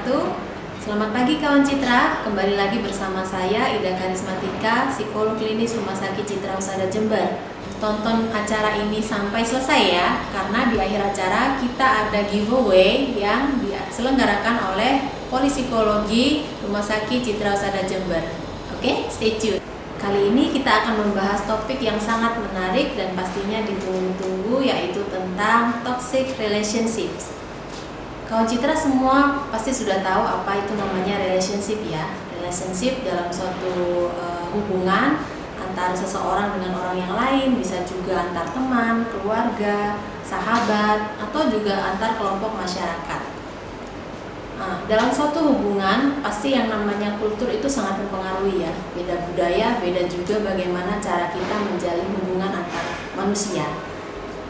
wabarakatuh. Selamat pagi kawan Citra, kembali lagi bersama saya Ida Karismatika, psikolog klinis Rumah Sakit Citra Husada Jember. Tonton acara ini sampai selesai ya, karena di akhir acara kita ada giveaway yang diselenggarakan oleh Polipsikologi Rumah Sakit Citra Husada Jember. Oke, stay tune. Kali ini kita akan membahas topik yang sangat menarik dan pastinya ditunggu-tunggu, yaitu tentang toxic relationships. Kawan Citra semua pasti sudah tahu apa itu namanya relationship ya. Relationship dalam suatu hubungan antara seseorang dengan orang yang lain, bisa juga antar teman, keluarga, sahabat, atau juga antar kelompok masyarakat. Nah, dalam suatu hubungan pasti yang namanya kultur itu sangat mempengaruhi ya. Beda budaya, beda juga bagaimana cara kita menjalin hubungan antar manusia.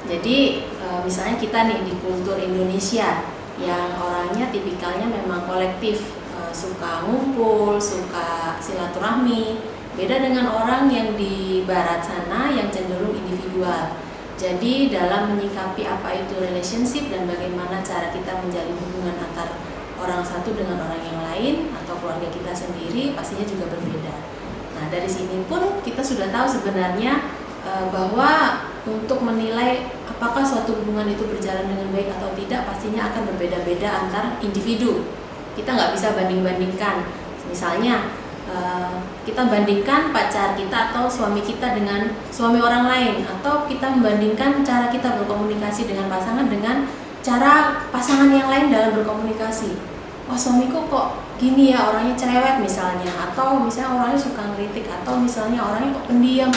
Jadi misalnya kita nih di kultur Indonesia yang orangnya tipikalnya memang kolektif, suka ngumpul, suka silaturahmi. Beda dengan orang yang di barat sana yang cenderung individual. Jadi dalam menyikapi apa itu relationship dan bagaimana cara kita menjalin hubungan antar orang satu dengan orang yang lain atau keluarga kita sendiri pastinya juga berbeda. Nah, dari sini pun kita sudah tahu sebenarnya bahwa untuk menilai apakah suatu hubungan itu berjalan dengan baik atau tidak pastinya akan berbeda-beda antar individu. Kita nggak bisa banding-bandingkan. Misalnya kita bandingkan pacar kita atau suami kita dengan suami orang lain, atau kita membandingkan cara kita berkomunikasi dengan pasangan dengan cara pasangan yang lain dalam berkomunikasi. Oh, suamiku kok gini ya, orangnya cerewet misalnya, atau misalnya orangnya suka ngeritik, atau misalnya orangnya kok pendiam.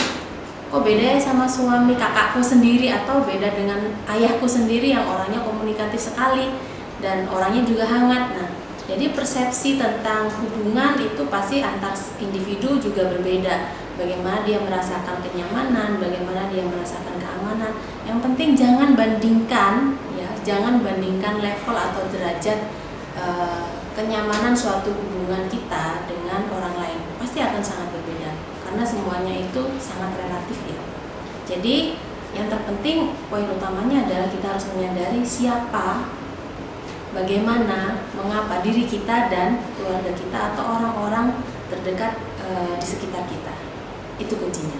Kok beda ya sama suami kakakku sendiri, atau beda dengan ayahku sendiri yang orangnya komunikatif sekali dan orangnya juga hangat. Nah, jadi persepsi tentang hubungan itu pasti antar individu juga berbeda. Bagaimana dia merasakan kenyamanan, bagaimana dia merasakan keamanan. Yang penting jangan bandingkan ya, jangan bandingkan level atau derajat kenyamanan suatu hubungan kita dengan orang lain. Pasti akan sangat berbeda karena semuanya itu sangat relatif ya. Jadi yang terpenting poin utamanya adalah kita harus menyadari siapa, bagaimana, mengapa diri kita dan keluarga kita atau orang-orang terdekat di sekitar kita. Itu kuncinya.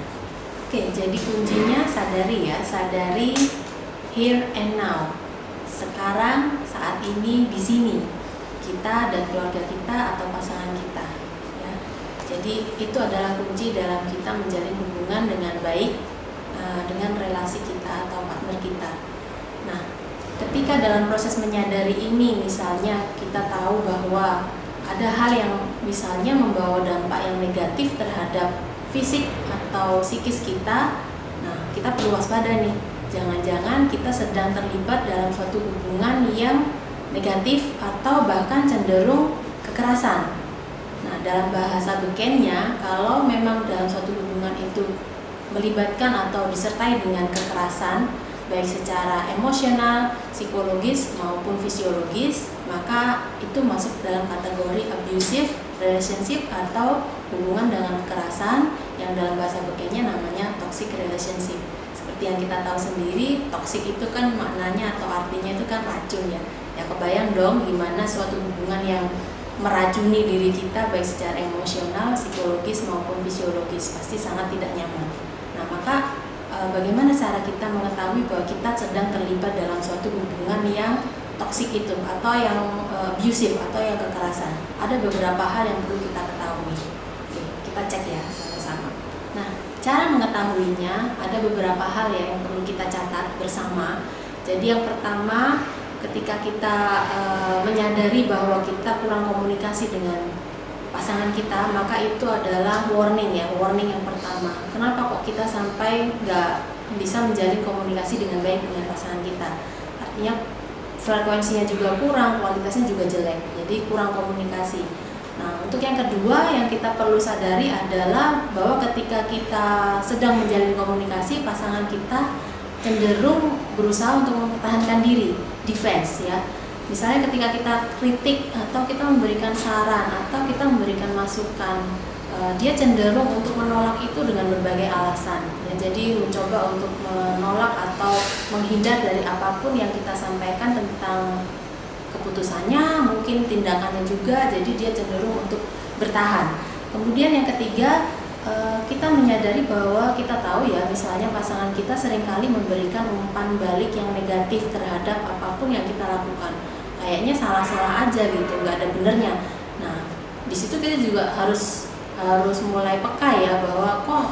Oke, jadi kuncinya sadari ya, sadari here and now. Sekarang, saat ini, di sini. Kita dan keluarga kita atau pasangan kita ya. Jadi itu adalah kunci dalam kita menjalin hubungan dengan baik dengan relasi kita atau partner kita. Nah, ketika dalam proses menyadari ini, misalnya kita tahu bahwa ada hal yang misalnya membawa dampak yang negatif terhadap fisik atau psikis kita, nah kita perlu waspada nih. Jangan-jangan kita sedang terlibat dalam suatu hubungan yang negatif atau bahkan cenderung kekerasan. Nah, dalam bahasa bekennya, kalau memang dalam suatu hubungan itu melibatkan atau disertai dengan kekerasan, baik secara emosional, psikologis maupun fisiologis, maka itu masuk dalam kategori abusive relationship atau hubungan dengan kekerasan yang dalam bahasa bekennya namanya toxic relationship. Seperti yang kita tahu sendiri, toxic itu kan maknanya atau artinya itu kan racun ya. Ya kebayang dong gimana suatu hubungan yang meracuni diri kita baik secara emosional, psikologis maupun fisiologis, pasti sangat tidak nyaman. Nah, maka bagaimana cara kita mengetahui bahwa kita sedang terlibat dalam suatu hubungan yang toksik itu atau yang abusive atau yang kekerasan? Ada beberapa hal yang perlu kita ketahui. Oke, kita cek ya sama-sama. Nah, cara mengetahuinya ada beberapa hal ya yang perlu kita catat bersama. Jadi yang pertama, ketika kita menyadari bahwa kita kurang komunikasi dengan pasangan kita, maka itu adalah warning ya, warning yang pertama. Kenapa kok kita sampai nggak bisa menjalin komunikasi dengan baik dengan pasangan kita? Artinya frekuensinya juga kurang, kualitasnya juga jelek, jadi kurang komunikasi. Nah, untuk yang kedua yang kita perlu sadari adalah bahwa ketika kita sedang menjalin komunikasi, pasangan kita cenderung berusaha untuk mempertahankan diri, defense ya. Misalnya ketika kita kritik atau kita memberikan saran atau kita memberikan masukan, dia cenderung untuk menolak itu dengan berbagai alasan ya. Jadi mencoba untuk menolak atau menghindar dari apapun yang kita sampaikan tentang keputusannya, mungkin tindakannya juga, jadi dia cenderung untuk bertahan. Kemudian yang ketiga, kita menyadari bahwa kita tahu ya, misalnya pasangan kita seringkali memberikan umpan balik yang negatif terhadap apapun yang kita lakukan. Kayaknya salah-salah aja gitu, nggak ada benernya. Nah, di situ kita juga harus mulai peka ya, bahwa kok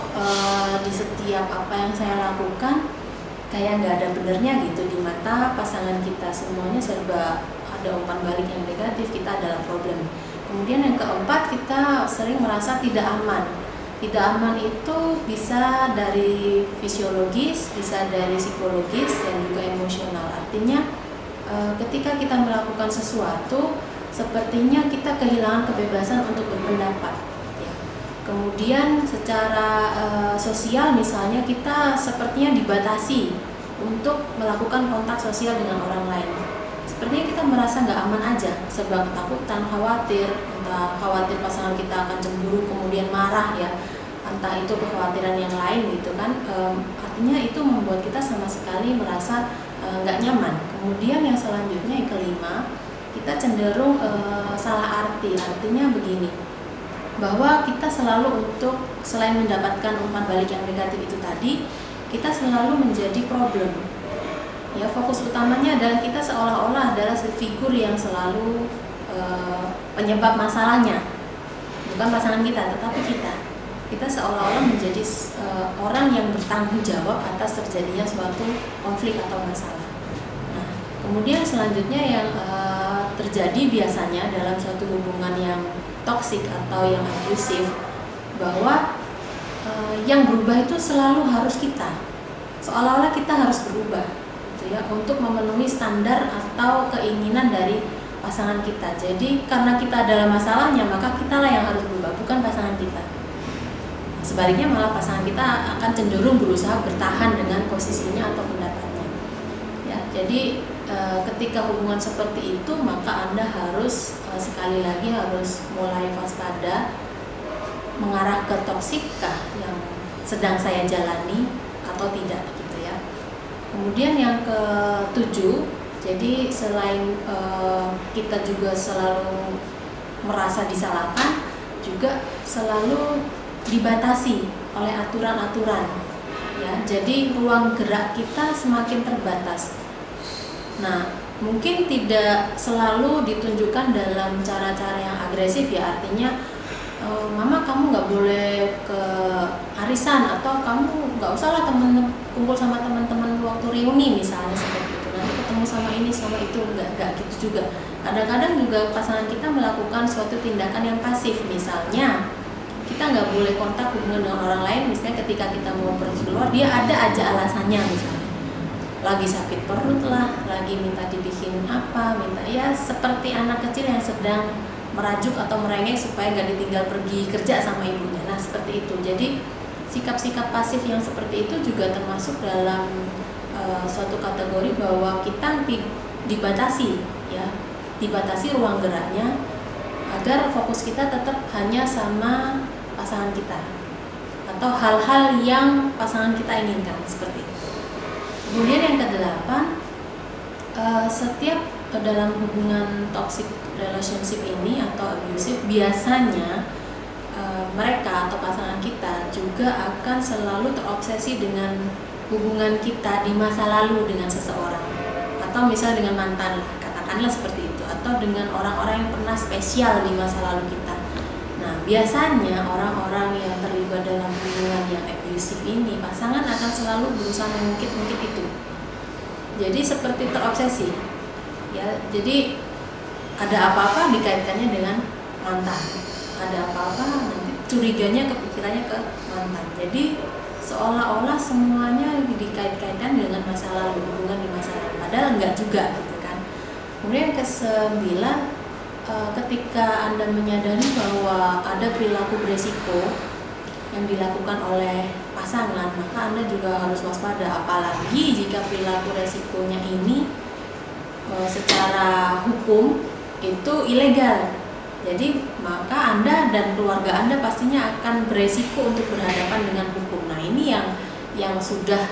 di setiap apa yang saya lakukan kayak nggak ada benernya gitu di mata pasangan kita, semuanya serba ada umpan balik yang negatif, kita adalah problem. Kemudian yang keempat, kita sering merasa tidak aman. Tidak aman itu bisa dari fisiologis, bisa dari psikologis, dan juga emosional. Artinya ketika kita melakukan sesuatu, sepertinya kita kehilangan kebebasan untuk berpendapat. Ya. Kemudian secara sosial misalnya, kita sepertinya dibatasi untuk melakukan kontak sosial dengan orang lain. Sepertinya kita merasa nggak aman aja, serba ketakutan, khawatir, entah khawatir pasangan kita akan cemburu kemudian marah ya, entah itu kekhawatiran yang lain gitu kan. Artinya itu membuat kita sama sekali merasa nggak nyaman. Kemudian yang selanjutnya, yang kelima, kita cenderung salah arti. Artinya begini, bahwa kita selalu untuk selain mendapatkan umpan balik yang negatif itu tadi, kita selalu menjadi problem. Ya, fokus utamanya adalah kita seolah-olah adalah figur yang selalu penyebab masalahnya, bukan pasangan kita, tetapi kita seolah-olah menjadi orang yang bertanggung jawab atas terjadinya suatu konflik atau masalah. Nah, kemudian selanjutnya yang terjadi biasanya dalam suatu hubungan yang toksik atau yang abusif, bahwa yang berubah itu selalu harus kita, seolah-olah kita harus berubah ya, untuk memenuhi standar atau keinginan dari pasangan kita. Jadi karena kita adalah masalahnya, maka kitalah yang harus berubah, bukan pasangan kita. Sebaliknya malah pasangan kita akan cenderung berusaha bertahan dengan posisinya atau pendapatnya. Ya, jadi ketika hubungan seperti itu, maka Anda harus sekali lagi harus mulai waspada, mengarah ke toksikkah yang sedang saya jalani atau tidak. Kemudian yang ketujuh, jadi selain kita juga selalu merasa disalahkan, juga selalu dibatasi oleh aturan-aturan. Ya, jadi ruang gerak kita semakin terbatas. Nah, mungkin tidak selalu ditunjukkan dalam cara-cara yang agresif ya, artinya mama kamu nggak boleh ke arisan, atau kamu nggak usah lah kumpul sama teman-teman waktu reuni misalnya, seperti itu, nanti ketemu sama ini sama itu, nggak gitu juga. Kadang-kadang juga pasangan kita melakukan suatu tindakan yang pasif, misalnya kita nggak boleh kontak hubungan dengan orang lain, misalnya ketika kita mau pergi keluar, dia ada aja alasannya, misalnya lagi sakit perut lah, lagi minta dibikin apa, minta ya seperti anak kecil yang sedang merajuk atau merengek supaya nggak ditinggal pergi kerja sama ibunya. Nah, seperti itu. Jadi sikap-sikap pasif yang seperti itu juga termasuk dalam suatu kategori bahwa kita dibatasi ya, dibatasi ruang geraknya agar fokus kita tetap hanya sama pasangan kita atau hal-hal yang pasangan kita inginkan, seperti itu. Kemudian yang kedelapan, setiap dalam hubungan toxic relationship ini atau abusive, biasanya mereka atau pasangan kita juga akan selalu terobsesi dengan hubungan kita di masa lalu dengan seseorang, atau misalnya dengan mantan lah, katakanlah seperti itu, atau dengan orang-orang yang pernah spesial di masa lalu kita. Nah, biasanya orang-orang yang terlibat dalam hubungan yang abusive ini, pasangan akan selalu berusaha mengungkit-ungkit itu. Jadi seperti terobsesi. Ya, jadi ada apa-apa dikaitkannya dengan mantan, ada apa-apa nanti curiganya, kepikirannya ke mantan. Jadi seolah-olah semuanya dikait-kaitkan dengan masa lalu, hubungan di masa lalu, padahal enggak juga gitu kan. Kemudian ke-9, ketika Anda menyadari bahwa ada perilaku beresiko yang dilakukan oleh pasangan, maka Anda juga harus waspada, apalagi jika perilaku resikonya ini secara hukum itu ilegal. Jadi maka Anda dan keluarga Anda pastinya akan beresiko untuk berhadapan dengan hukum. Nah, ini yang sudah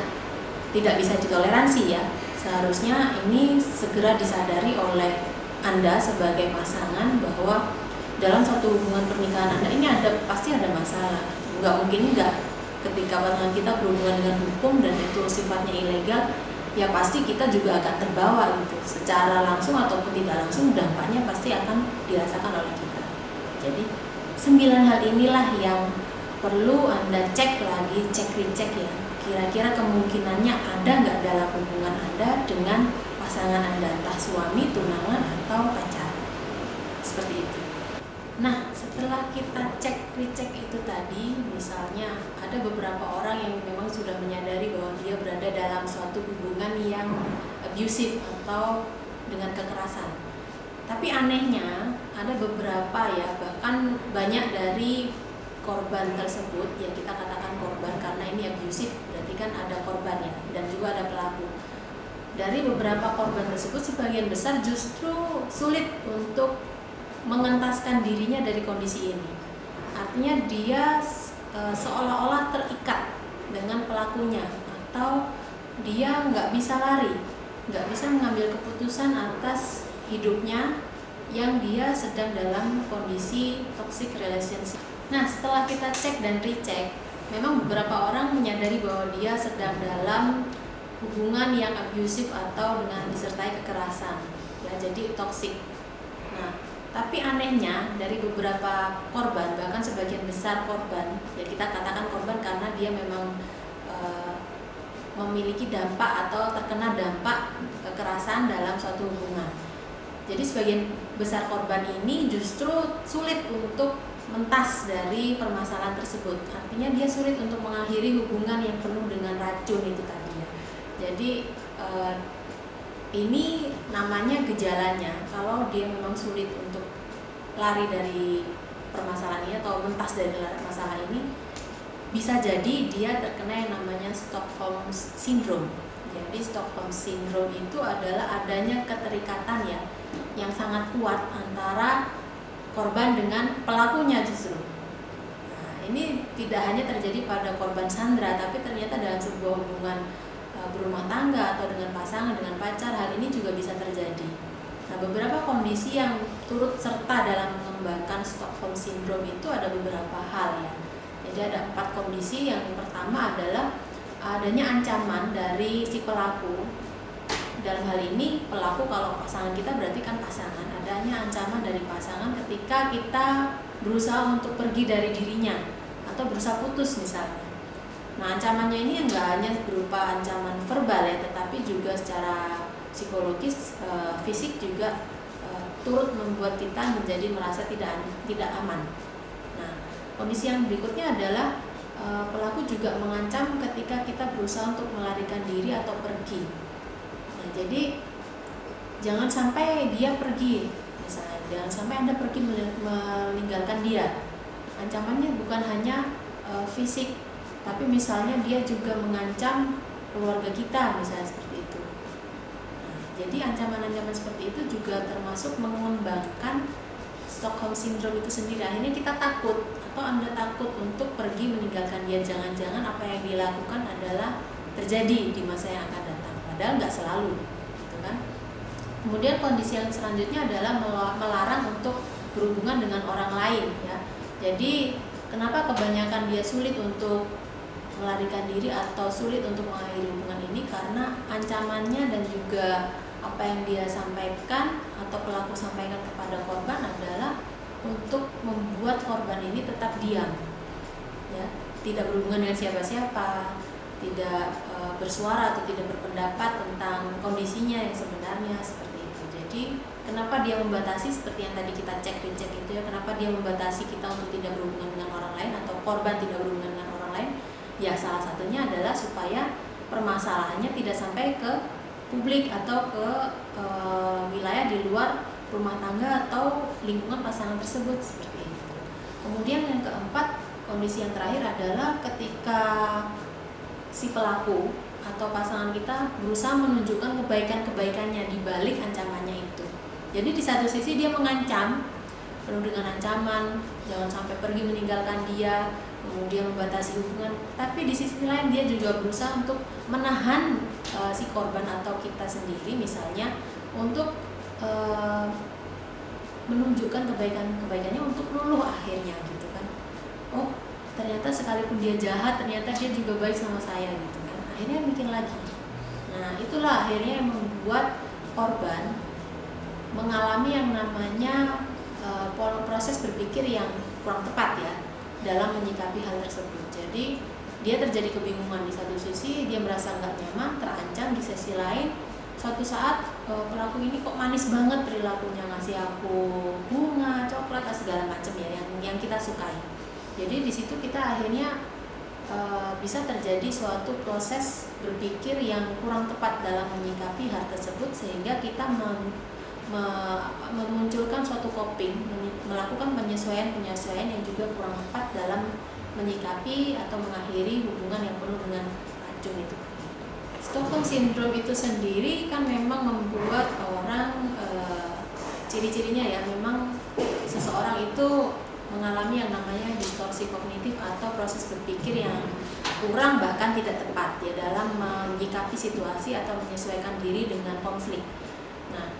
tidak bisa ditoleransi ya. Seharusnya ini segera disadari oleh Anda sebagai pasangan bahwa dalam satu hubungan pernikahan Anda ini pasti ada masalah. Nggak mungkin nggak. Ketika pasangan kita berhubungan dengan hukum dan itu sifatnya ilegal, ya pasti kita juga akan terbawa gitu. Secara langsung ataupun tidak langsung dampaknya pasti akan dirasakan oleh kita. Jadi 9 hal inilah yang perlu Anda cek lagi, cek recheck ya. Kira-kira kemungkinannya ada nggak dalam hubungan Anda dengan pasangan Anda, entah suami, tunangan, atau pacar. Seperti itu. Nah, setelah kita cek recheck itu tadi, misalnya ada beberapa orang yang memang sudah menyadari bahwa dia berada dalam suatu hubungan yang abusive atau dengan kekerasan. Tapi anehnya ada beberapa ya, bahkan banyak dari korban tersebut, ya kita katakan korban karena ini abusive, berarti kan ada korban ya, dan juga ada pelaku. Dari beberapa korban tersebut, sebagian besar justru sulit untuk mengentaskan dirinya dari kondisi ini. Artinya dia seolah-olah terikat dengan pelakunya, atau dia nggak bisa lari, nggak bisa mengambil keputusan atas hidupnya yang dia sedang dalam kondisi toxic relationship. Nah, setelah kita cek dan recheck, memang beberapa orang menyadari bahwa dia sedang dalam hubungan yang abusive atau dengan disertai kekerasan, ya, jadi toxic. Nah, tapi anehnya dari beberapa korban, bahkan sebagian besar korban, ya kita katakan korban karena dia memang memiliki dampak atau terkena dampak kekerasan dalam suatu hubungan. Jadi sebagian besar korban ini justru sulit untuk mentas dari permasalahan tersebut. Artinya dia sulit untuk mengakhiri hubungan yang penuh dengan racun itu tadi ya. Jadi ini namanya gejalanya. Kalau dia memang sulit untuk lari dari permasalahan ini atau mentas dari masalah ini, bisa jadi dia terkena yang namanya Stockholm Syndrome. Jadi Stockholm Syndrome itu adalah adanya keterikatan ya yang sangat kuat antara korban dengan pelakunya justru. Nah, ini tidak hanya terjadi pada korban Sandra, tapi ternyata dalam sebuah hubungan berumah tangga atau dengan pasangan, dengan pacar, hal ini juga bisa terjadi. Nah, beberapa kondisi yang turut serta dalam mengembangkan Stockholm Syndrome itu ada beberapa hal ya. Jadi ada 4 kondisi. Yang pertama adalah adanya ancaman dari si pelaku. Dalam hal ini pelaku kalau pasangan kita berarti kan pasangan. Adanya ancaman dari pasangan ketika kita berusaha untuk pergi dari dirinya atau berusaha putus misalnya. Nah, ancamannya ini enggak hanya berupa ancaman verbal ya, tetapi juga secara psikologis, fisik juga turut membuat kita menjadi merasa tidak aman. Nah, kondisi yang berikutnya adalah pelaku juga mengancam ketika kita berusaha untuk melarikan diri atau pergi. Nah, jadi jangan sampai dia pergi, misalnya jangan sampai Anda pergi meninggalkan dia. Ancamannya bukan hanya fisik, tapi misalnya dia juga mengancam keluarga kita, misalnya seperti itu. Nah, jadi ancaman-ancaman seperti itu juga termasuk mengembangkan Stockholm Syndrome itu sendiri. Akhirnya kita takut atau Anda takut untuk pergi meninggalkan dia. Jangan-jangan apa yang dilakukan adalah terjadi di masa yang akan datang. Padahal nggak selalu, gitu kan? Kemudian kondisi yang selanjutnya adalah melarang untuk berhubungan dengan orang lain, ya. Jadi kenapa kebanyakan dia sulit untuk melarikan diri atau sulit untuk mengakhiri hubungan ini? Karena ancamannya dan juga apa yang dia sampaikan atau pelaku sampaikan kepada korban adalah untuk membuat korban ini tetap diam, ya, tidak berhubungan dengan siapa-siapa, tidak bersuara atau tidak berpendapat tentang kondisinya yang sebenarnya seperti itu. Jadi kenapa dia membatasi seperti yang tadi kita cek itu ya, kenapa dia membatasi kita untuk tidak berhubungan dengan orang lain atau korban tidak berhubungan dengan orang lain? Ya, salah satunya adalah supaya permasalahannya tidak sampai ke publik atau ke wilayah di luar rumah tangga atau lingkungan pasangan tersebut seperti itu. Kemudian yang keempat, kondisi yang terakhir adalah ketika si pelaku atau pasangan kita berusaha menunjukkan kebaikan-kebaikannya di balik ancamannya itu. Jadi di satu sisi dia mengancam, penuh dengan ancaman, jangan sampai pergi meninggalkan dia, kemudian membatasi hubungan. Tapi di sisi lain dia juga berusaha untuk menahan si korban atau kita sendiri misalnya untuk menunjukkan kebaikannya untuk luluh akhirnya gitu kan. Oh ternyata sekalipun dia jahat, ternyata dia juga baik sama saya gitu kan. Akhirnya bikin lagi. Nah itulah akhirnya yang membuat korban mengalami yang namanya proses berpikir yang kurang tepat ya dalam menyikapi hal tersebut. Jadi dia terjadi kebingungan di satu sisi, dia merasa nggak nyaman, terancam. Di sisi lain, suatu saat pelaku ini kok manis banget perilakunya, ngasih aku bunga, coklat, segala macam ya yang kita sukai. Jadi di situ kita akhirnya bisa terjadi suatu proses berpikir yang kurang tepat dalam menyikapi hal tersebut, sehingga kita memunculkan suatu coping, melakukan penyesuaian yang juga kurang tepat dalam menyikapi atau mengakhiri hubungan yang penuh dengan racun itu. Stockholm Syndrome itu sendiri kan memang membuat orang ciri-cirinya ya, memang seseorang itu mengalami yang namanya distorsi kognitif atau proses berpikir yang kurang bahkan tidak tepat ya dalam menyikapi situasi atau menyesuaikan diri dengan konflik. Nah,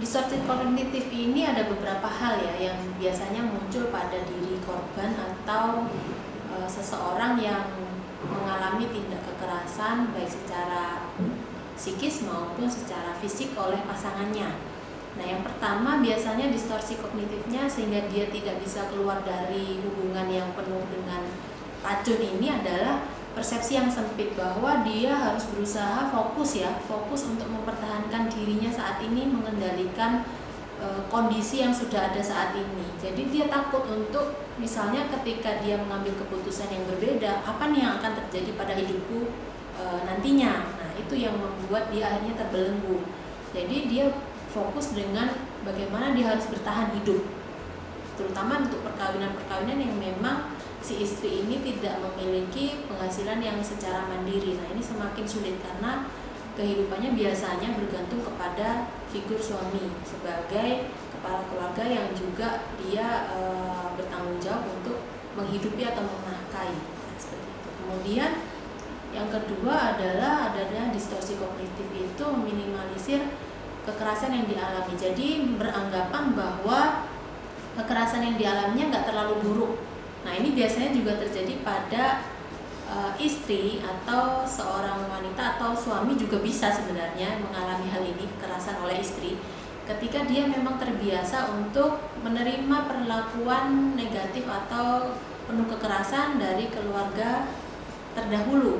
distorsi kognitif ini ada beberapa hal ya yang biasanya muncul pada diri korban atau seseorang yang mengalami tindak kekerasan baik secara psikis maupun secara fisik oleh pasangannya. Nah, yang pertama biasanya distorsi kognitifnya sehingga dia tidak bisa keluar dari hubungan yang penuh dengan racun ini adalah persepsi yang sempit bahwa dia harus berusaha fokus untuk mempertahankan dirinya saat ini, mengendalikan kondisi yang sudah ada saat ini. Jadi dia takut untuk misalnya ketika dia mengambil keputusan yang berbeda, apa nih yang akan terjadi pada hidupku nantinya. Nah, itu yang membuat dia akhirnya terbelenggu. Jadi dia fokus dengan bagaimana dia harus bertahan hidup, terutama untuk perkawinan yang memang si istri ini tidak memiliki penghasilan yang secara mandiri. Nah, ini semakin sulit karena kehidupannya biasanya bergantung kepada figur suami sebagai kepala keluarga yang juga dia bertanggung jawab untuk menghidupi atau menafkahi. Nah, seperti itu. Kemudian yang kedua adalah adanya distorsi kognitif itu meminimalisir kekerasan yang dialami. Jadi beranggapan bahwa kekerasan yang dialaminya nggak terlalu buruk. Nah, ini biasanya juga terjadi pada istri atau seorang wanita atau suami juga bisa sebenarnya mengalami hal ini, kekerasan oleh istri, ketika dia memang terbiasa untuk menerima perlakuan negatif atau penuh kekerasan dari keluarga terdahulu,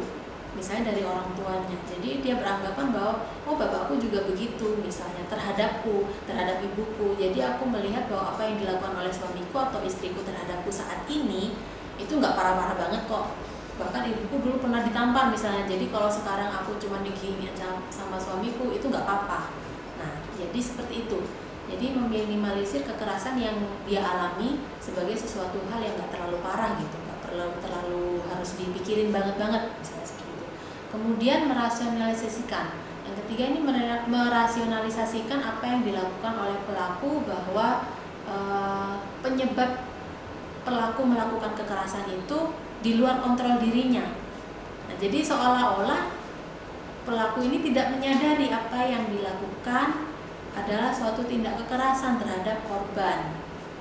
misalnya dari orang tuanya. Jadi dia beranggapan bahwa oh bapakku juga begitu misalnya terhadapku, terhadap ibuku. Jadi aku melihat bahwa apa yang dilakukan oleh suamiku atau istriku terhadapku saat ini itu nggak parah-parah banget kok. Bahkan ibuku dulu pernah ditampar misalnya. Jadi kalau sekarang aku cuma diginiin sama suamiku itu nggak apa-apa. Nah, jadi seperti itu. Jadi meminimalisir kekerasan yang dia alami sebagai sesuatu hal yang nggak terlalu parah gitu, nggak terlalu harus dipikirin banget misalnya. Kemudian merasionalisasikan. Yang ketiga ini merasionalisasikan apa yang dilakukan oleh pelaku, bahwa penyebab pelaku melakukan kekerasan itu di luar kontrol dirinya. Nah, jadi seolah-olah pelaku ini tidak menyadari apa yang dilakukan adalah suatu tindak kekerasan terhadap korban.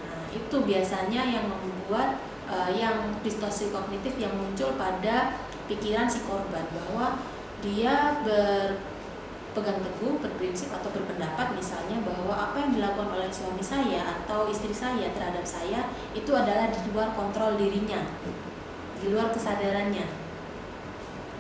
Nah, itu biasanya yang membuat yang distorsi kognitif yang muncul pada pikiran si korban, bahwa dia berpegang teguh, berprinsip atau berpendapat misalnya bahwa apa yang dilakukan oleh suami saya atau istri saya terhadap saya itu adalah di luar kontrol dirinya, di luar kesadarannya.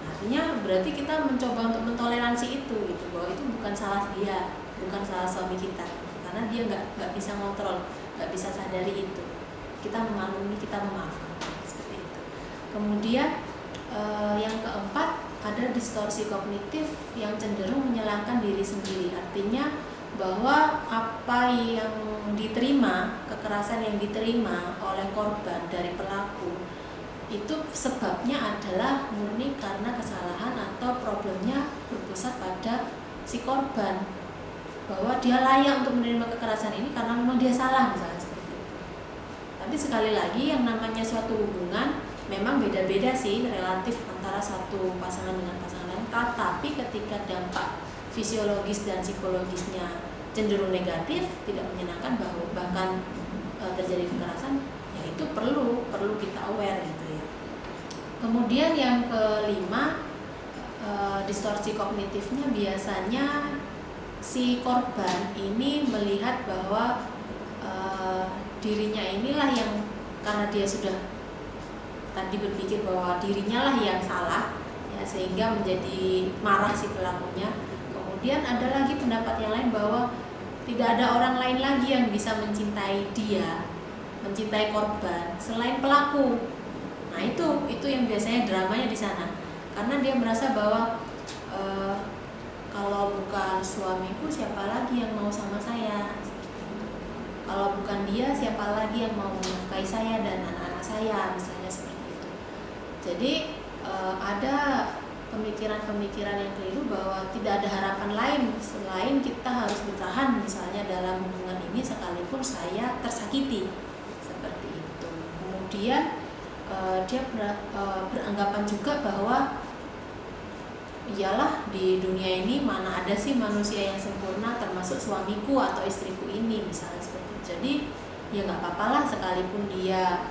Artinya berarti kita mencoba untuk mentoleransi itu gitu, bahwa itu bukan salah dia, bukan salah suami kita, karena dia nggak bisa ngontrol, nggak bisa sadari itu. Kita memaklumi, kita memaafkan, seperti itu. Kemudian yang keempat ada distorsi kognitif yang cenderung menyalahkan diri sendiri. Artinya bahwa apa yang diterima, kekerasan yang diterima oleh korban dari pelaku itu sebabnya adalah murni karena kesalahan atau problemnya berpusat pada si korban, bahwa dia layak untuk menerima kekerasan ini karena memang dia salah misalnya seperti itu. Tapi sekali lagi yang namanya suatu hubungan memang beda-beda sih relatif antara satu pasangan dengan pasangan lain, tapi ketika dampak fisiologis dan psikologisnya cenderung negatif, tidak menyenangkan, bahkan terjadi kekerasan, ya itu perlu kita aware gitu ya. Kemudian yang kelima, distorsi kognitifnya biasanya si korban ini melihat bahwa dirinya inilah yang, karena dia sudah tadi berpikir bahwa dirinya lah yang salah ya, sehingga menjadi marah si pelakunya. Kemudian ada lagi pendapat yang lain bahwa tidak ada orang lain lagi yang bisa mencintai dia, mencintai korban selain pelaku. Nah itu yang biasanya dramanya di sana, karena dia merasa bahwa kalau bukan suamiku siapa lagi yang mau sama saya, kalau bukan dia siapa lagi yang mau menafkahi saya dan anak-anak saya, misalnya seperti itu. Jadi ada pemikiran-pemikiran yang keliru bahwa tidak ada harapan lain selain kita harus bertahan misalnya dalam hubungan ini sekalipun saya tersakiti, seperti itu. Kemudian dia beranggapan juga bahwa iyalah di dunia ini mana ada sih manusia yang sempurna termasuk suamiku atau istriku ini, misalnya seperti itu. Jadi ya nggak apa-apa lah sekalipun dia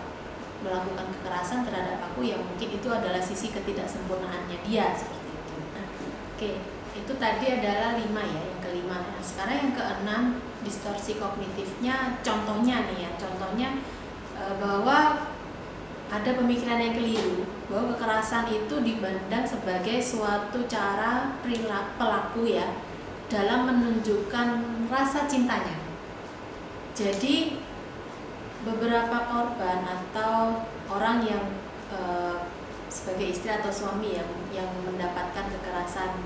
melakukan kekerasan terhadap aku, ya mungkin itu adalah sisi ketidaksempurnaannya dia, seperti itu. Nah, oke, itu tadi adalah 5 ya, yang kelima. Nah, sekarang yang keenam, distorsi kognitifnya. Contohnya nih ya, bahwa ada pemikiran yang keliru bahwa kekerasan itu dipandang sebagai suatu cara pelaku ya dalam menunjukkan rasa cintanya. Jadi beberapa korban atau orang yang sebagai istri atau suami yang mendapatkan kekerasan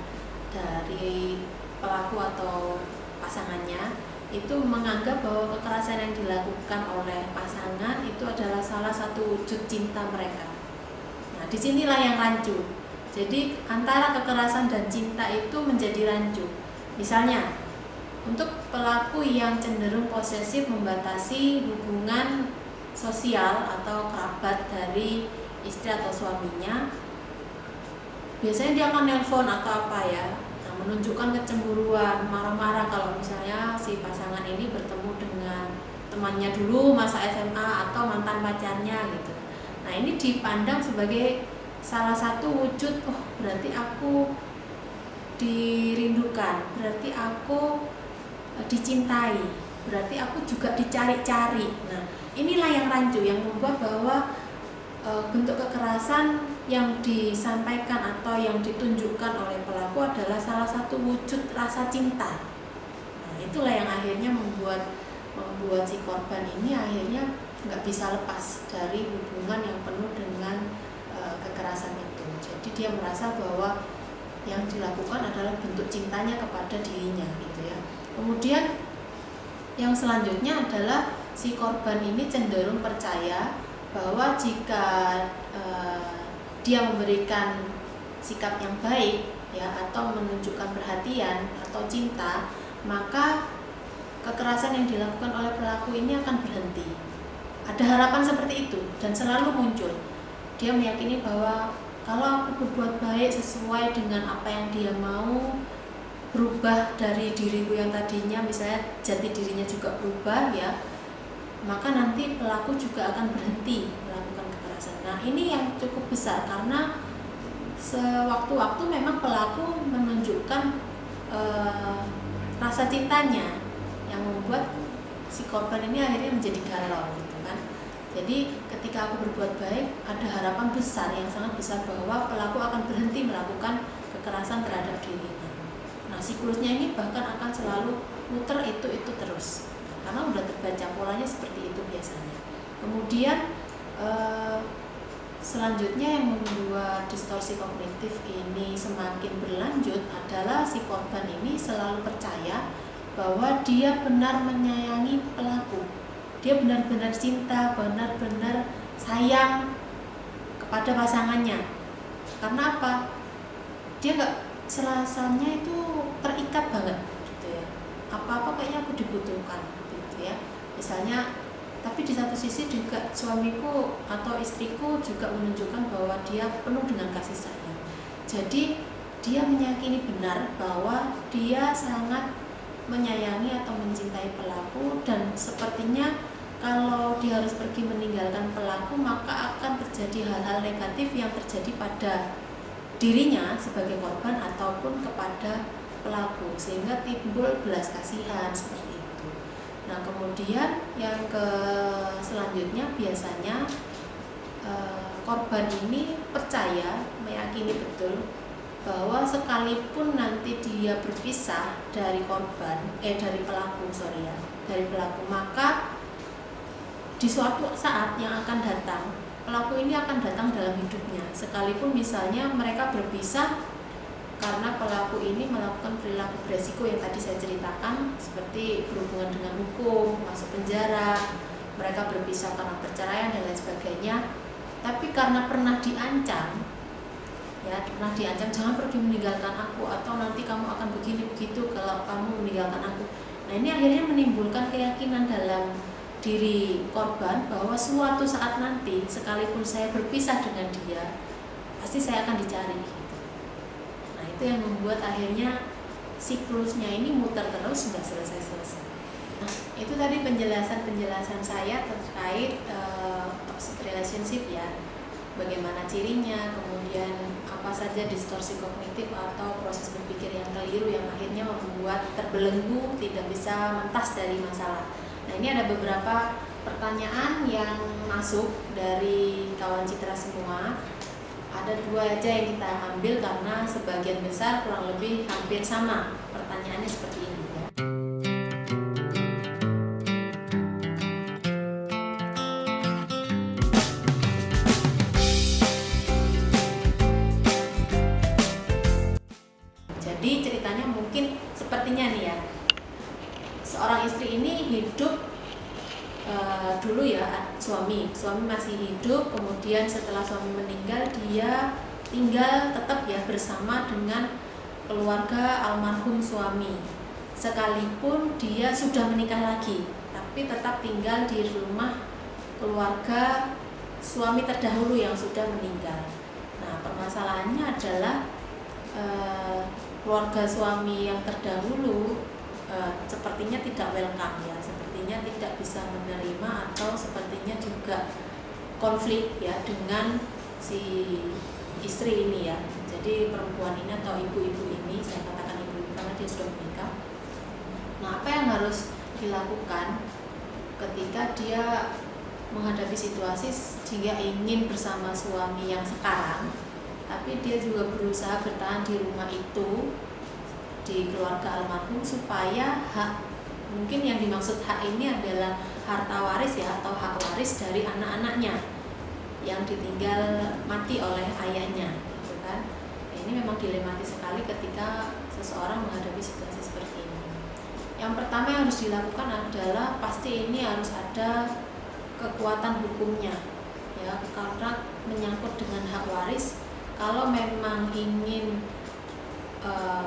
dari pelaku atau pasangannya itu menganggap bahwa kekerasan yang dilakukan oleh pasangan itu adalah salah satu wujud cinta mereka. Nah, disinilah yang rancu. Jadi antara kekerasan dan cinta itu menjadi rancu. Misalnya, untuk pelaku yang cenderung posesif membatasi hubungan sosial atau kerabat dari istri atau suaminya, biasanya dia akan nelpon atau apa ya, menunjukkan kecemburuan, marah-marah kalau misalnya si pasangan ini bertemu dengan temannya dulu masa SMA atau mantan pacarnya gitu. Nah, ini dipandang sebagai salah satu wujud, oh berarti aku dirindukan, berarti aku dicintai, berarti aku juga dicari-cari. Nah, inilah yang rancu, yang membuat bahwa bentuk kekerasan yang disampaikan atau yang ditunjukkan oleh pelaku adalah salah satu wujud rasa cinta. Nah, itulah yang akhirnya membuat si korban ini akhirnya nggak bisa lepas dari hubungan yang penuh dengan kekerasan itu. Jadi dia merasa bahwa yang dilakukan adalah bentuk cintanya kepada dirinya gitu ya. Kemudian yang selanjutnya adalah si korban ini cenderung percaya bahwa jika dia memberikan sikap yang baik ya atau menunjukkan perhatian atau cinta, maka kekerasan yang dilakukan oleh pelaku ini akan berhenti. Ada harapan seperti itu dan selalu muncul. Dia meyakini bahwa kalau aku berbuat baik sesuai dengan apa yang dia mau, berubah dari diriku yang tadinya misalnya jati dirinya juga berubah ya, maka nanti pelaku juga akan berhenti melakukan kekerasan. Nah, ini yang cukup besar karena sewaktu-waktu memang pelaku menunjukkan rasa cintanya yang membuat si korban ini akhirnya menjadi galau gitu kan. Jadi ketika aku berbuat baik, ada harapan besar yang sangat besar bahwa pelaku akan berhenti melakukan kekerasan terhadap dirinya. Nah, siklusnya ini bahkan akan selalu muter itu terus. Karena udah terbaca polanya seperti itu biasanya. Kemudian selanjutnya yang membuat distorsi kognitif ini semakin berlanjut adalah si korban ini selalu percaya bahwa dia benar menyayangi pelaku, dia benar-benar cinta, benar-benar sayang kepada pasangannya. Karena apa? Dia nggak serasanya itu terikat banget gitu ya. Apa-apa kayaknya aku dibutuhkan ya, misalnya, tapi di satu sisi juga suamiku atau istriku juga menunjukkan bahwa dia penuh dengan kasih sayang. Jadi dia meyakini benar bahwa dia sangat menyayangi atau mencintai pelaku, dan sepertinya kalau dia harus pergi meninggalkan pelaku maka akan terjadi hal-hal negatif yang terjadi pada dirinya sebagai korban ataupun kepada pelaku, sehingga timbul belas kasihan seperti itu. Nah, kemudian yang selanjutnya biasanya korban ini percaya, meyakini betul bahwa sekalipun nanti dia berpisah dari dari pelaku, maka di suatu saat yang akan datang pelaku ini akan datang dalam hidupnya, sekalipun misalnya mereka berpisah karena pelaku ini melakukan perilaku beresiko yang tadi saya ceritakan, seperti berhubungan dengan hukum, masuk penjara, mereka berpisah karena perceraian dan lain sebagainya. Tapi karena pernah diancam, jangan pergi meninggalkan aku, atau nanti kamu akan begini begitu kalau kamu meninggalkan aku. Nah, ini akhirnya menimbulkan keyakinan dalam diri korban bahwa suatu saat nanti sekalipun saya berpisah dengan dia, pasti saya akan dicari. Nah, itu yang membuat akhirnya siklusnya ini muter terus, nggak selesai-selesai. Nah, itu tadi penjelasan saya terkait toxic relationship ya. Bagaimana cirinya, kemudian apa saja distorsi kognitif atau proses berpikir yang keliru yang akhirnya membuat terbelenggu, tidak bisa mentas dari masalah. Nah, ini ada beberapa pertanyaan yang masuk dari kawan Citra semua. Ada 2 aja yang kita ambil karena sebagian besar kurang lebih hampir sama. Pertanyaannya seperti ini ya. Jadi ceritanya mungkin sepertinya nih ya, seorang istri ini hidup dulu ya, suami masih hidup, kemudian setelah suami meninggal dia tinggal tetap ya bersama dengan keluarga almarhum suami, sekalipun dia sudah menikah lagi, tapi tetap tinggal di rumah keluarga suami terdahulu yang sudah meninggal. Nah, permasalahannya adalah keluarga suami yang terdahulu sepertinya tidak welcome ya, sepertinya tidak bisa menerima, atau sepertinya juga konflik ya dengan si istri ini ya. Jadi perempuan ini atau ibu-ibu ini, saya katakan ibu-ibu karena dia sudah menikah. Nah, apa yang harus dilakukan ketika dia menghadapi situasi jika ingin bersama suami yang sekarang, tapi dia juga berusaha bertahan di rumah itu, di keluarga almarhum, supaya hak, mungkin yang dimaksud hak ini adalah harta waris ya, atau hak waris dari anak-anaknya yang ditinggal mati oleh ayahnya, gitu kan. Nah, ini memang dilematis sekali ketika seseorang menghadapi situasi seperti ini. Yang pertama yang harus dilakukan adalah pasti ini harus ada kekuatan hukumnya ya, karena menyangkut dengan hak waris. Kalau memang ingin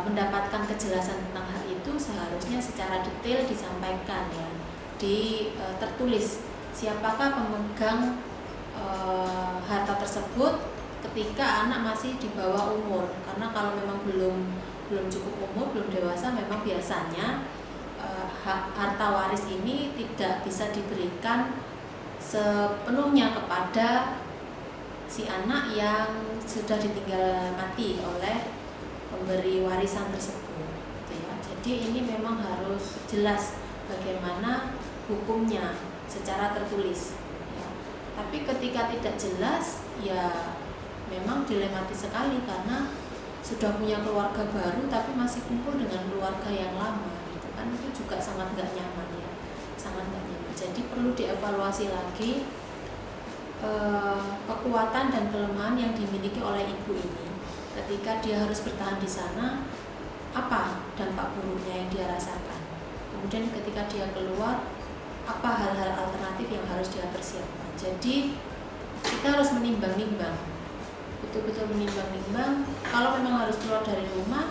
mendapatkan kejelasan tentang hal itu, seharusnya secara detail disampaikan ya, tertulis siapakah pemegang harta tersebut ketika anak masih di bawah umur. Karena kalau memang belum cukup umur, belum dewasa, memang biasanya harta waris ini tidak bisa diberikan sepenuhnya kepada si anak yang sudah ditinggal mati oleh pemberi warisan tersebut, gitu ya. Jadi ini memang harus jelas bagaimana hukumnya secara tertulis ya. Tapi ketika tidak jelas ya memang dilematis sekali, karena sudah punya keluarga baru tapi masih kumpul dengan keluarga yang lama, gitu kan. Itu juga sangat nggak nyaman ya, sangat nggak nyaman. Jadi perlu dievaluasi lagi kekuatan dan kelemahan yang dimiliki oleh ibu ini ketika dia harus bertahan di sana. Apa dampak buruknya yang dia rasakan, kemudian ketika dia keluar apa hal-hal alternatif yang harus dia persiapkan. Jadi kita harus menimbang-nimbang, betul-betul menimbang-nimbang. Kalau memang harus keluar dari rumah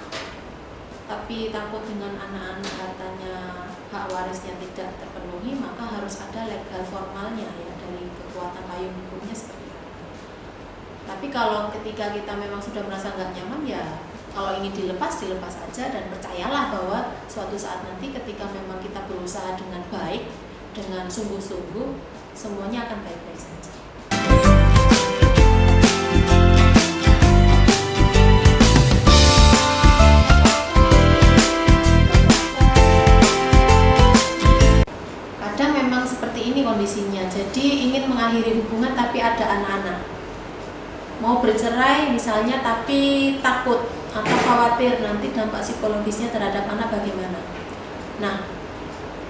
tapi takut dengan anak-anak hartanya, hak warisnya tidak terpenuhi, maka harus ada legal formalnya ya, dari kekuatan payung hukumnya seperti itu. Tapi kalau ketika kita memang sudah merasa nggak nyaman ya Kalau ini dilepas aja, dan percayalah bahwa suatu saat nanti ketika memang kita berusaha dengan baik, dengan sungguh-sungguh, semuanya akan baik-baik saja. Kadang memang seperti ini kondisinya, jadi ingin mengakhiri hubungan tapi ada anak-anak. Mau bercerai misalnya tapi takut atau khawatir nanti dampak psikologisnya terhadap anak bagaimana. Nah,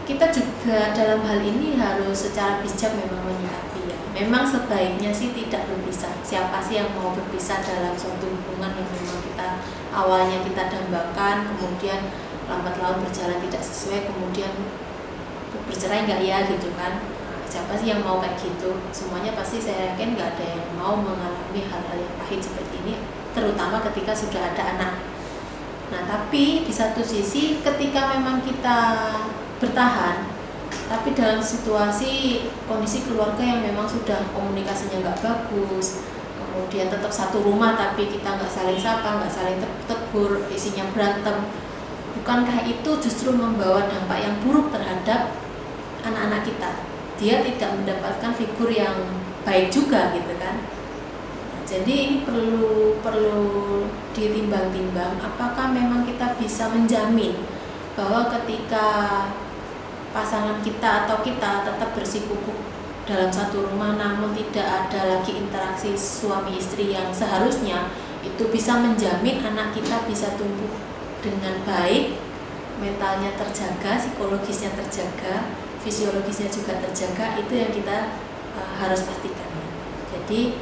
kita juga dalam hal ini harus secara bijak memang menyikapi ya. Memang sebaiknya sih tidak berpisah. Siapa sih yang mau berpisah dalam suatu hubungan yang memang kita awalnya kita dambakan, kemudian lambat laun berjalan tidak sesuai, kemudian bercerai nggak ya gitu kan. Siapa sih yang mau kayak gitu? Semuanya pasti saya yakin nggak ada yang mau mengalami hal-hal yang pahit seperti ini, terutama ketika sudah ada anak. Nah, tapi di satu sisi ketika memang kita bertahan, tapi dalam situasi kondisi keluarga yang memang sudah komunikasinya nggak bagus, kemudian tetap satu rumah tapi kita nggak saling sapa, nggak saling tegur, isinya berantem, bukankah itu justru membawa dampak yang buruk terhadap anak-anak kita? Dia tidak mendapatkan figur yang baik juga gitu kan. Nah, jadi ini perlu ditimbang-timbang apakah memang kita bisa menjamin bahwa ketika pasangan kita atau kita tetap bersikukuh dalam satu rumah namun tidak ada lagi interaksi suami istri yang seharusnya, itu bisa menjamin anak kita bisa tumbuh dengan baik, mentalnya terjaga, psikologisnya terjaga, fisiologisnya juga terjaga. Itu yang kita harus pastikan. Jadi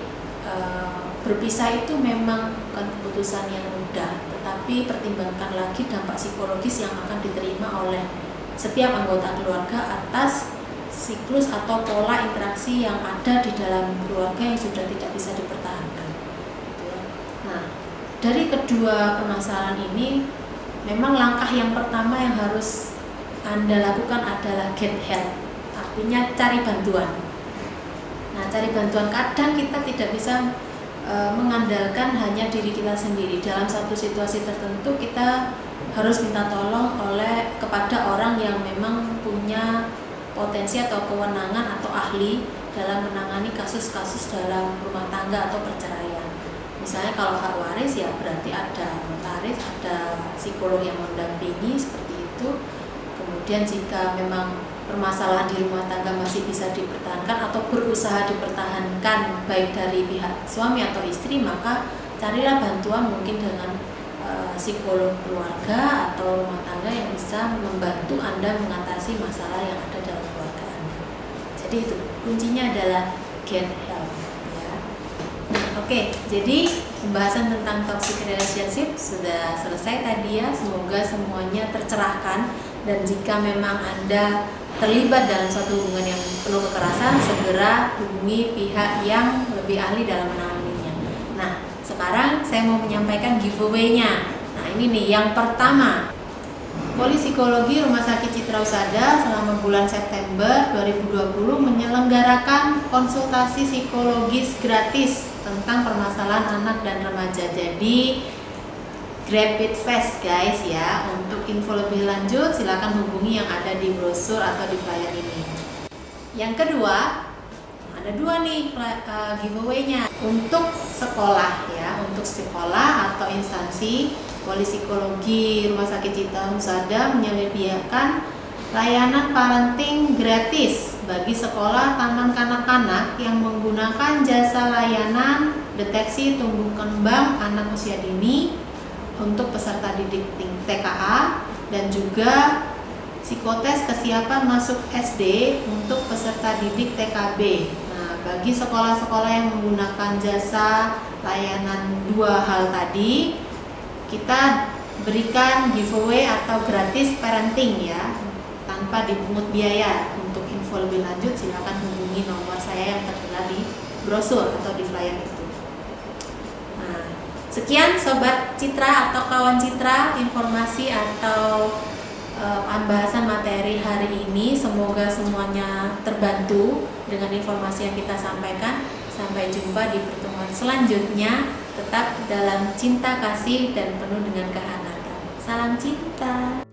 berpisah itu memang bukan keputusan yang mudah, tetapi pertimbangkan lagi dampak psikologis yang akan diterima oleh setiap anggota keluarga atas siklus atau pola interaksi yang ada di dalam keluarga yang sudah tidak bisa dipertahankan. Nah, dari kedua permasalahan ini, memang langkah yang pertama yang harus Anda lakukan adalah get help, artinya cari bantuan. Nah, cari bantuan, kadang kita tidak bisa mengandalkan hanya diri kita sendiri. Dalam satu situasi tertentu kita harus minta tolong kepada orang yang memang punya potensi atau kewenangan atau ahli dalam menangani kasus-kasus dalam rumah tangga atau perceraian. Misalnya kalau hak waris ya berarti ada notaris, ada psikolog yang mendampingi seperti itu. Kemudian jika memang permasalahan di rumah tangga masih bisa dipertahankan atau berusaha dipertahankan baik dari pihak suami atau istri, maka carilah bantuan mungkin dengan psikolog keluarga atau rumah tangga yang bisa membantu Anda mengatasi masalah yang ada dalam keluarga Anda. Jadi itu kuncinya adalah get help ya. Oke, jadi pembahasan tentang toxic relationship sudah selesai tadi ya. Semoga semuanya tercerahkan, dan jika memang Anda terlibat dalam suatu hubungan yang penuh kekerasan, segera hubungi pihak yang lebih ahli dalam menanganinya. Nah, sekarang saya mau menyampaikan giveaway-nya. Nah, ini nih yang pertama. Polipsikologi Rumah Sakit Citra Husada selama bulan September 2020 menyelenggarakan konsultasi psikologis gratis tentang permasalahan anak dan remaja. Jadi grab it fast guys ya. Untuk info lebih lanjut silakan hubungi yang ada di brosur atau di flyer ini. Yang kedua, ada dua nih giveaway-nya untuk sekolah ya. Untuk sekolah atau instansi, Polipsikologi Rumah Sakit Citra Husada menyediakan layanan parenting gratis bagi sekolah taman kanak-kanak yang menggunakan jasa layanan deteksi tumbuh kembang anak usia dini untuk peserta didik TKA, dan juga psikotes kesiapan masuk SD untuk peserta didik TKB. Nah, bagi sekolah-sekolah yang menggunakan jasa layanan dua hal tadi, kita berikan giveaway atau gratis parenting ya, tanpa dipungut biaya. Untuk info lebih lanjut silakan hubungi nomor saya yang tertera di brosur atau di flyer itu. Sekian Sobat Citra atau kawan Citra, informasi atau pembahasan materi hari ini. Semoga semuanya terbantu dengan informasi yang kita sampaikan. Sampai jumpa di pertemuan selanjutnya. tetap dalam cinta kasih dan penuh dengan kehangatan. Salam cinta.